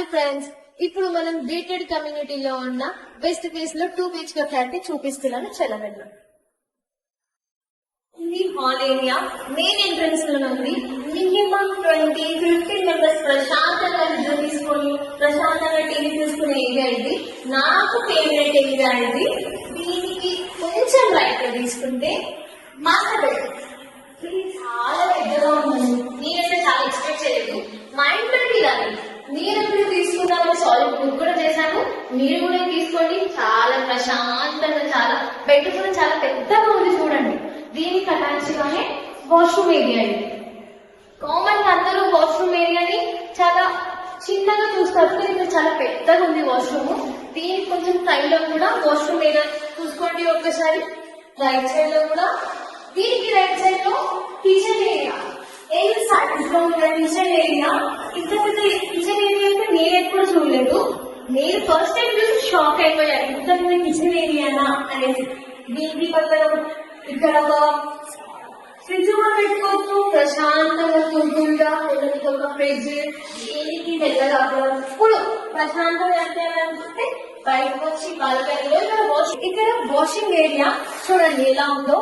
Hi friends, ఇప్పుడు మనం gated కమ్యూనిటీలో ఉన్న వెస్ట్ ఫేస్ లో 2 BHK ఫ్లాట్ ని చూపిస్తున్నాను. చలవెళ్ళు. ఇది హాల్ ఏరియా మెయిన్ ఎంట్రన్స్ లో ఉంది. మినిమం 20-15 మెంబర్స్ ప్రశాంతంగా నిద్ర తీసుకొని ప్రశాంతంగా టీవీ చూసుకునే ఏరియా ఇది. నాకు ఫేవరెట్ ఏరియా ఇది. దీనికి కొంచెం రైట్ గా తీసుకుంటే మాస్టర్ బెడ్రూమ్. ఇది చాలా పెద్దగా ఉంది. నేనైతే చాలా ఎక్స్పెక్ట్ చేయలేదు. మా ఇంట్లో ఇలాగే నేను ఎప్పుడు తీసుకున్నాను, సాలిడ్ బుక్ కూడా చేశాను. మీరు కూడా తీసుకోండి. చాలా ప్రశాంతంగా, చాలా బెడ్రూమ్ కూడా చాలా పెద్దగా ఉంది. చూడండి, దీనికి అటాచ్ గానే వాష్రూమ్ ఏరియా ఇది. కామన్ గా అందరూ వాష్రూమ్ ఏరియాని చాలా చిన్నగా చూస్తారు, కానీ ఇక్కడ చాలా పెద్దగా ఉంది వాష్రూమ్. దీనికి కొంచెం సైడ్ లో కూడా వాష్రూమ్ ఏరియా చూసుకోండి ఒక్కసారి. రైట్ సైడ్ లో కూడా, దీనికి రైట్ సైడ్ లో కిచెన్ ఏరియా. ఏం సాటిస్ఫై కిచెన్ ఏరియా. ఇంత పెద్ద కిచెన్ ఏరియా అయితే నేను ఎప్పుడు చూడలేదు. నేను ఫస్ట్ టైం చూసి షాక్ అయిపోయాను, ఇంత పెద్ద కిచెన్ ఏరియానా అనేసి. దీనికి పక్కన ఇక్కడ ఒక ఫ్రిడ్జ్ కూడా పెట్టుకోవచ్చు. ప్రశాంతంగా కూల్గా ఒక ఫ్రిడ్జ్. దీనికి వెళ్ళగా ఇప్పుడు ప్రశాంతంగా అంటే అనుకుంటే బయటకు వచ్చి బాల్కనీలో ఇక్కడ వాషింగ్ ఏరియా చూడండి ఎలా ఉందో.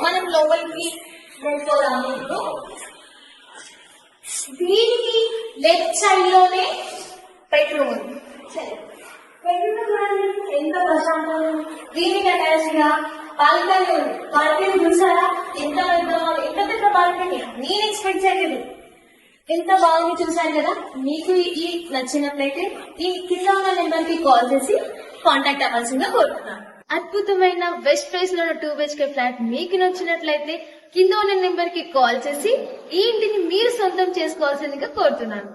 మనం లోపలికి వెళ్ళిపోదాము. దీనికి లెఫ్ట్ సైడ్ లోనే బెడ్రూమ్ ఉంది. ఎంత ప్రశాంతంగా. దీనికి అటాచ్ గా బాల్కనీ ఉంది. బాల్కనీ చూసారా ఎంత పెద్ద బాల్కనీ. నేను ఎక్స్పెక్ట్ చేయలేదు. ఎంత బాగుంది చూసాను కదా. మీకు ఈ నచ్చినట్లయితే ఈ కింద ఉన్న నెంబర్ కి కాల్ చేసి కాంటాక్ట్ అవ్వాల్సిందిగా కోరుతున్నాను. అద్భుతమైన వెస్ట్ ఫేస్ లో 2 BHK ఫ్లాట్ మీకు నచ్చినట్లయితే కింద ఉన్న నెంబర్ కి కాల్ చేసి ఈ ఇంటిని మీరు సొంతం చేసుకోవాల్సిందిగా కోరుతున్నాను.